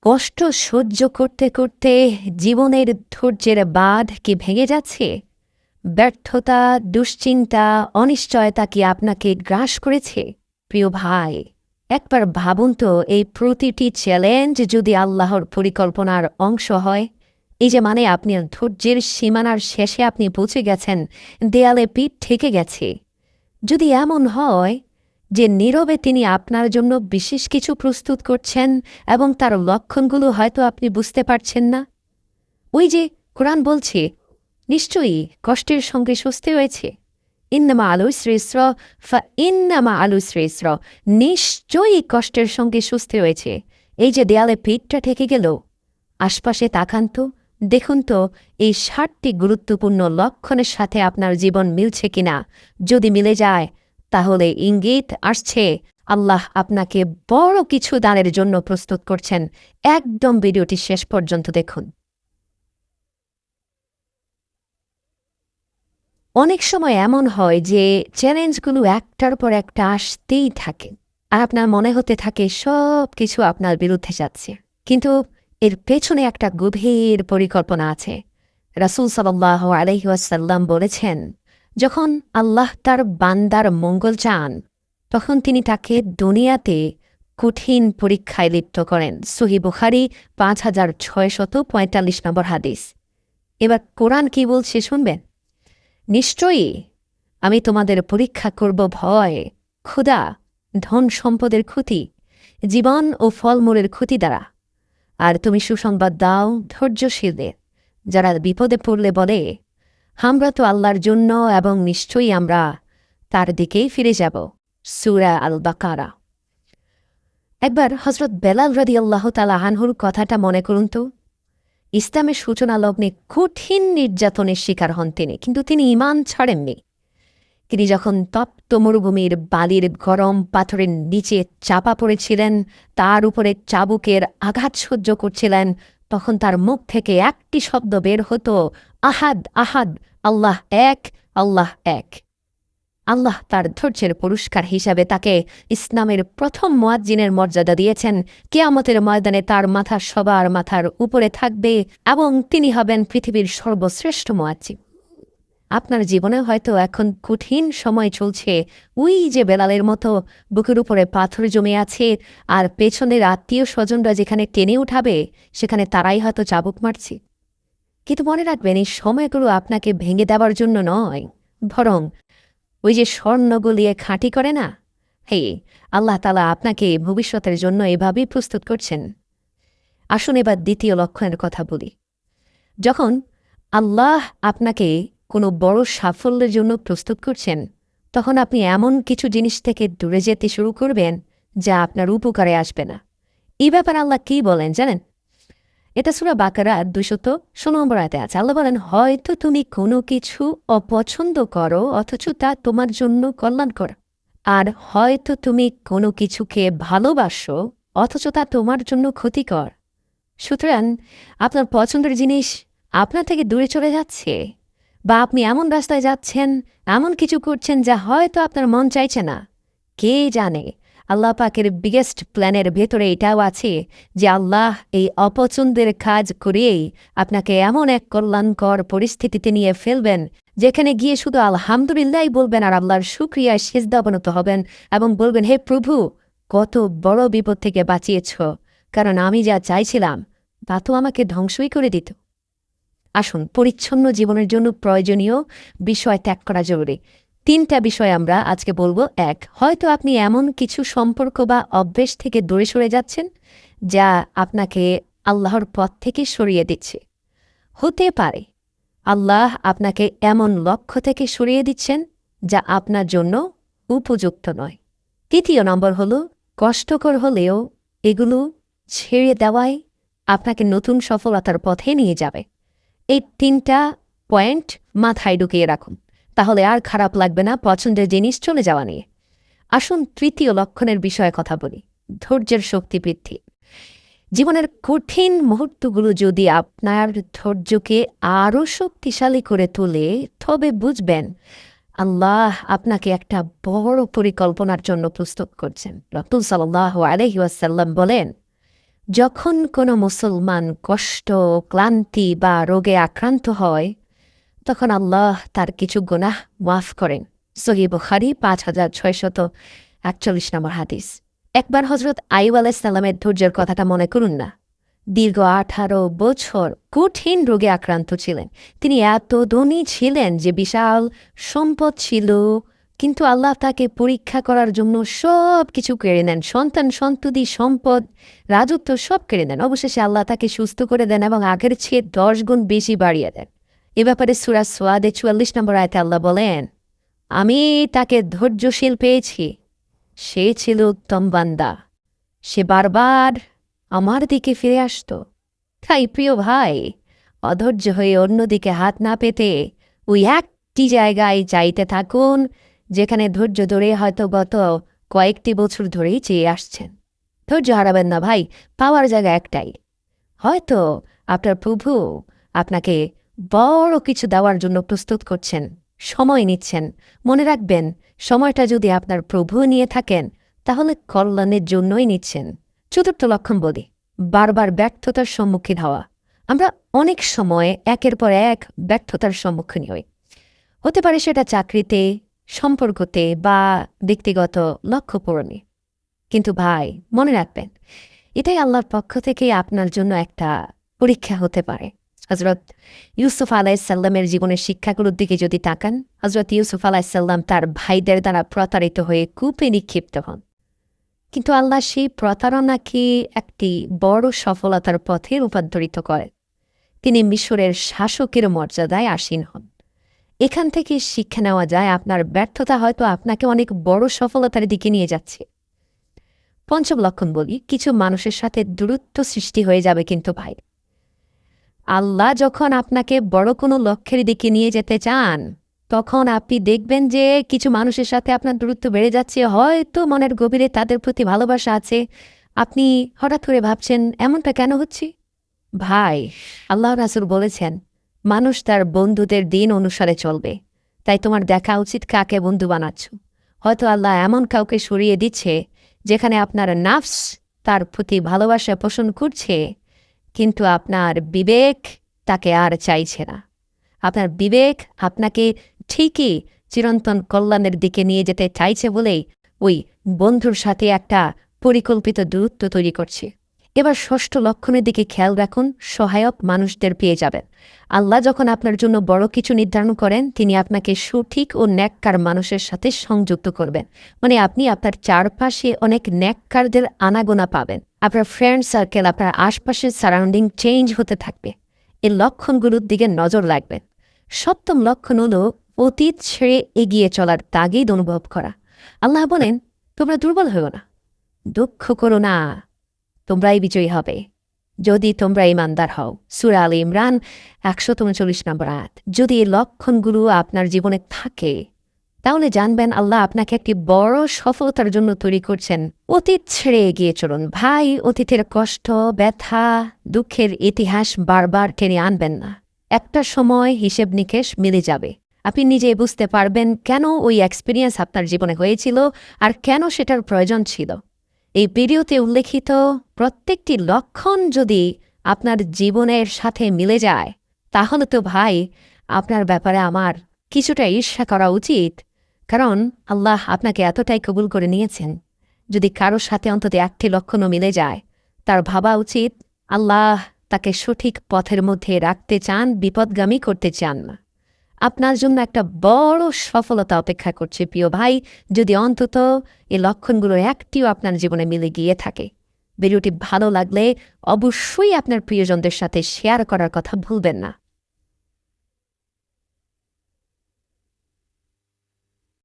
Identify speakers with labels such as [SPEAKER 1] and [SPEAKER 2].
[SPEAKER 1] কষ্ট সহ্য করতে করতে জীবনের ধৈর্যের বাঁধ কি ভেঙে যাচ্ছে? ব্যর্থতা, দুশ্চিন্তা, অনিশ্চয়তা কি আপনাকে গ্রাস করেছে? প্রিয় ভাই, একবার ভাবুন তো, এই প্রতিটি চ্যালেঞ্জ যদি আল্লাহর পরিকল্পনার অংশ হয়, এই যে মানে আপনি ধৈর্যের সীমানার শেষে আপনি পৌঁছে গেছেন, দেয়ালে পিঠ ঠেকে গেছে। যদি এমন হয় যে নীরবে তিনি আপনার জন্য বিশেষ কিছু প্রস্তুত করছেন এবং তার লক্ষণগুলো হয়তো আপনি বুঝতে পারছেন না, ওই যে কোরআন বলছে, নিশ্চয়ই কষ্টের সঙ্গে স্বস্তি রয়েছে। ইন্নামা আলু শ্রেষ্ঠ ফা ইন্নামা আলু শ্রেষ্ঠ, নিশ্চয়ই কষ্টের সঙ্গে স্বস্তি রয়েছে। এই যে দেয়ালে পিঠটা ঠেকে গেল, আশপাশে তাকান তো, দেখুন তো এই ৭টি গুরুত্বপূর্ণ লক্ষণের সাথে আপনার জীবন মিলছে কিনা। যদি মিলে যায়, তাহলে ইঙ্গিত আসছে আল্লাহ আপনাকে বড় কিছু দানের জন্য প্রস্তুত করছেন। একদম ভিডিওটি শেষ পর্যন্ত দেখুন। অনেক সময় এমন হয় যে চ্যালেঞ্জগুলো একটার পর একটা আসতেই থাকে, আর আপনার মনে হতে থাকে সব কিছু আপনার বিরুদ্ধে যাচ্ছে, কিন্তু এর পেছনে একটা গভীর পরিকল্পনা আছে। রাসূল সাল্লাল্লাহু আলাইহি ওয়াসাল্লাম বলেছেন, যখন আল্লাহ তার বান্দার মঙ্গল চান, তখন তিনি তাকে দুনিয়াতে কঠিন পরীক্ষায় লিপ্ত করেন। সহিহ বুখারী ৫৬৪৫ নম্বর হাদিস। এবার কোরআন কি বলছে শুনবেন। নিশ্চয়ই আমি তোমাদের পরীক্ষা করব ভয়, ক্ষুধা, ধন সম্পদের ক্ষতি, জীবন ও ফলমূলের ক্ষতি দ্বারা। আর তুমি সুসংবাদ দাও ধৈর্যশীলদের, যারা বিপদে পড়লে বলে, আমরা তো আল্লাহর জন্য এবং নিশ্চয়ই আমরা তার দিকেই ফিরে যাব। সূরা আল বাকারা। একবার হজরত বেলাল রাদিয়াল্লাহু তাআলা আনহুর কথাটা মনে করুন তো। ইসলামের সূচনা লগ্নে কঠিন নির্যাতনের শিকার হন তিনি, কিন্তু তিনি ঈমান ছাড়েননি। তিনি যখন তপ্ত মরুভূমির বালির গরম পাথরের নিচে চাপা পড়েছিলেন, তার উপরে চাবুকের আঘাত সহ্য করছিলেন, তখন তার মুখ থেকে একটি শব্দ বের হতো, আহাদ আহাদ, আল্লাহ এক, আল্লাহ এক। আল্লাহ তার ধৈর্যের পুরস্কার হিসাবে তাকে ইসলামের প্রথম মুয়াজ্জিনের মর্যাদা দিয়েছেন। কিয়ামতের ময়দানে তার মাথা সবার মাথার উপরে থাকবে এবং তিনি হবেন পৃথিবীর সর্বশ্রেষ্ঠ মুয়াজ্জিন। আপনার জীবনে হয়তো এখন কঠিন সময় চলছে, ওই যে বেলালের মতো বুকের উপরে পাথর জমে আছে, আর পেছনের আত্মীয় স্বজনরা যেখানে টেনে উঠাবে সেখানে তারাই হয়তো চাবুক মারছে। কিন্তু মনে রাখবেন, এই সময়গুলো আপনাকে ভেঙে দেওয়ার জন্য নয়, বরং ওই যে স্বর্ণ গলিয়ে খাঁটি করে না, হে, আল্লাহ তাআলা আপনাকে ভবিষ্যতের জন্য এভাবেই প্রস্তুত করছেন। আসুন এবার দ্বিতীয় লক্ষণের কথা বলি। যখন আল্লাহ আপনাকে কোনো বড় সাফল্যের জন্য প্রস্তুত করছেন, তখন আপনি এমন কিছু জিনিস থেকে দূরে যেতে শুরু করবেন যা আপনার উপকারে আসবে না। এই ব্যাপারে আল্লাহ কি বলেন জানেন? এটা সূরা বাকারা ২১৬ নম্বর আয়াতে আছে। আল্লাহ বলেন, হয়তো তুমি কোনো কিছু অপছন্দ করো অথচ তা তোমার জন্য কল্যাণকর, আর হয়তো তুমি কোনো কিছুকে ভালোবাসো অথচ তা তোমার জন্য ক্ষতিকর। সুতরাং আপনার পছন্দের জিনিস আপনার থেকে দূরে চলে যাচ্ছে, বা আপনি এমন রাস্তায় যাচ্ছেন, এমন কিছু করছেন যা হয়তো আপনার মন চাইছে না। কে জানে, আল্লাহ পাকের বিগেস্ট প্ল্যানের ভেতরে এটাও আছে যে আল্লাহ এই অপছন্দের কাজ করেই আপনাকে এমন এক কল্যাণকর পরিস্থিতিতে নিয়ে ফেলবেন, যেখানে গিয়ে শুধু আলহামদুলিল্লাহ বলবেন আর আল্লাহর শুকরিয়ায় সিজদা অবনত হবেন এবং বলবেন, হে প্রভু, কত বড় বিপদ থেকে বাঁচিয়েছ, কারণ আমি যা চাইছিলাম তা তো আমাকে ধ্বংসই করে দিত। আসুন, পরিচ্ছন্ন জীবনের জন্য প্রয়োজনীয় বিষয় ত্যাগ করা জরুরি। ৩টা বিষয় আমরা আজকে বলবো। ১, হয়তো আপনি এমন কিছু সম্পর্ক বা অভ্যেস থেকে দূরে সরে যাচ্ছেন যা আপনাকে আল্লাহর পথ থেকে সরিয়ে দিচ্ছে। হতে পারে আল্লাহ আপনাকে এমন লক্ষ্য থেকে সরিয়ে দিচ্ছেন যা আপনার জন্য উপযুক্ত নয়। ৩য় নম্বর হল, কষ্টকর হলেও এগুলো ছেড়ে দেওয়াই আপনাকে নতুন সফলতার পথে নিয়ে যাবে। এই ৩টা পয়েন্ট মাথায় ঢুকিয়ে রাখুন, তাহলে আর খারাপ লাগবে না পছন্দের জিনিস চলে যাওয়া নিয়ে। আসুন ৩য় লক্ষণের বিষয়ে কথা বলি, ধৈর্যের শক্তি বৃদ্ধি। জীবনের কঠিন মুহূর্তগুলো যদি আপনার ধৈর্যকে আরও শক্তিশালী করে তোলে, তবে বুঝবেন আল্লাহ আপনাকে একটা বড় পরিকল্পনার জন্য প্রস্তুত করছেন। রাসূল সাল্লাল্লাহু আলাইহি ওয়াসাল্লাম বলেন, যখন কোনো মুসলমান কষ্ট, ক্লান্তি বা রোগে আক্রান্ত হয়, তখন আল্লাহ তার কিছু গুনাহ মাফ করেন। সহিহ বুখারী 5641 নম্বর হাদিস। একবার হজরত আইয়ুব আলাইহিস সালামের ধৈর্যের কথাটা মনে করুন না। দীর্ঘ 18 বছর কঠিন রোগে আক্রান্ত ছিলেন। তিনি এত ধনী ছিলেন যে বিশাল সম্পদ ছিল, কিন্তু আল্লাহ তাকে পরীক্ষা করার জন্য সব কিছু কেড়ে নেন। সন্তান, সন্ততি, সম্পদ, রাজত্ব সব কেড়ে নেন। অবশেষে আল্লাহ তাকে সুস্থ করে দেন এবং আগের চেয়ে 10 গুণ বেশি বাড়িয়ে দেন। এ ব্যাপারে সূরা সোয়াদে 44 নম্বর আয়াতে আল্লাহ বলেন, আমি তাকে ধৈর্যশীল পেয়েছি। সে ছিল উত্তম বান্দা। সে বারবার আমার দিকে ফিরে আসত। তাই প্রিয় ভাই, অধৈর্য হয়ে অন্যদিকে হাত না পেতে ওই একটি জায়গায় চাইতে থাকুন, যেখানে ধৈর্য ধরে হয়তো গত কয়েকটি বছর ধরেই চেয়ে আসছেন। ধৈর্য হারাবেন না ভাই, পাওয়ার জায়গা একটাই। হয়তো আপনার প্রভু আপনাকে বড় কিছু দেওয়ার জন্য প্রস্তুত করছেন, সময় নিচ্ছেন। মনে রাখবেন, সময়টা যদি আপনার প্রভু নিয়ে থাকেন, তাহলে কল্যাণের জন্যই নিচ্ছেন। চতুর্থ লক্ষণ বলি, বারবার ব্যর্থতার সম্মুখীন হওয়া। আমরা অনেক সময় একের পর এক ব্যর্থতার সম্মুখীন হই। হতে পারে সেটা চাকরিতে, সম্পর্কতে বা ব্যক্তিগত লক্ষ্য পূরণে। কিন্তু ভাই, মনে রাখবেন, এটাই আল্লাহর পক্ষ থেকে আপনার জন্য একটা পরীক্ষা হতে পারে। হজরত ইউসুফ আলাইসাল্লামের জীবনের শিক্ষাগুলোর দিকে যদি তাকান, হজরত ইউসুফ আলাইসাল্লাম তার ভাইদের দ্বারা প্রতারিত হয়ে কূপে নিক্ষিপ্ত হন। কিন্তু আল্লাহ সেই প্রতারণাকে একটি বড় সফলতার পথে রূপান্তরিত করেন। তিনি মিশরের শাসকের মর্যাদায় আসীন হন। এখান থেকে শিক্ষা নেওয়া যায়, আপনার ব্যর্থতা হয়তো আপনাকে অনেক বড় সফলতার দিকে নিয়ে যাচ্ছে। পঞ্চম লক্ষণ বলি, কিছু মানুষের সাথে দূরত্ব সৃষ্টি হয়ে যাবে। কিন্তু ভাই, আল্লাহ যখন আপনাকে বড় কোনো লক্ষ্যের দিকে নিয়ে যেতে চান, তখন আপনি দেখবেন যে কিছু মানুষের সাথে আপনার দূরত্ব বেড়ে যাচ্ছে। হয়তো মনের গভীরে তাদের প্রতি ভালোবাসা আছে, আপনি হঠাৎ করে ভাবছেন এমনটা কেন হচ্ছে। ভাই, আল্লাহ রাসূল বলেছেন, মানুষ তার বন্ধুদের দিন অনুসারে চলবে। তাই তোমার দেখা উচিত কাকে বন্ধু বানাচ্ছ। হয়তো আল্লাহ এমন কাউকে সরিয়ে দিচ্ছে যেখানে আপনার নাফস তার প্রতি ভালোবাসা পোষণ করছে, কিন্তু আপনার বিবেক তাকে আর চাইছে না। আপনার বিবেক আপনাকে ঠিকই চিরন্তন কল্যাণের দিকে নিয়ে যেতে চাইছে বলেই ওই বন্ধুর সাথে একটা পরিকল্পিত দূরত্ব তৈরি করছে। এবার ষষ্ঠ লক্ষণের দিকে খেয়াল রাখুন, সহায়ক মানুষদের পেয়ে যাবেন। আল্লাহ যখন আপনার জন্য বড় কিছু নির্ধারণ করেন, তিনি আপনাকে সঠিক ও ন্যাক্কার মানুষের সাথে সংযুক্ত করবেন। মানে আপনি আপনার চারপাশে অনেক ন্যাক্কারদের আনাগোনা পাবেন। আপনার ফ্রেন্ড সার্কেল, আপনার আশপাশের সারাউন্ডিং চেঞ্জ হতে থাকবে। এই লক্ষণগুলোর দিকে নজর রাখবেন। সপ্তম লক্ষণ হলো অতীত ছেড়ে এগিয়ে চলার তাগিদ অনুভব করা। আল্লাহ বলেন, তোমরা দুর্বল হও না, দুঃখ করো না, তোমরাই বিজয়ী হবে যদি তোমরা ঈমানদার হও। সূরা আলে ইমরান 139 নম্বর আয়াত। যদি এই লক্ষণগুলো আপনার জীবনে থাকে, তাহলে জানবেন আল্লাহ আপনাকে একটি বড় সফলতার জন্য তৈরি করছেন। অতীত ছেড়ে এগিয়ে চলুন ভাই। অতীতের কষ্ট, ব্যথা, দুঃখের ইতিহাস বারবার টেনে আনবেন না। একটা সময় হিসেব নিকেশ মিলে যাবে। আপনি নিজে বুঝতে পারবেন কেন ওই এক্সপিরিয়েন্স আপনার জীবনে হয়েছিল আর কেন সেটার প্রয়োজন ছিল। এই ভিডিওতে উল্লেখিত প্রত্যেকটি লক্ষণ যদি আপনার জীবনের সাথে মিলে যায়, তাহলে তো ভাই আপনার ব্যাপারে আমার কিছুটা ঈর্ষা করা উচিত। কারণ আল্লাহ আপনাকে এতটাই কবুল করে নিয়েছেন। যদি কারোর সাথে অন্তত একটি লক্ষণও মিলে যায়, তার ভাবা উচিত আল্লাহ তাকে সঠিক পথের মধ্যে রাখতে চান, বিপদগামী করতে চান না। আপনার জন্য একটা বড় সফলতা অপেক্ষা করছে প্রিয় ভাই, যদি অন্তত এই লক্ষণগুলো একটিও আপনার জীবনে মিলে গিয়ে থাকে। ভিডিওটি ভালো লাগলে অবশ্যই আপনার প্রিয়জনদের সাথে শেয়ার করার কথা ভুলবেন না।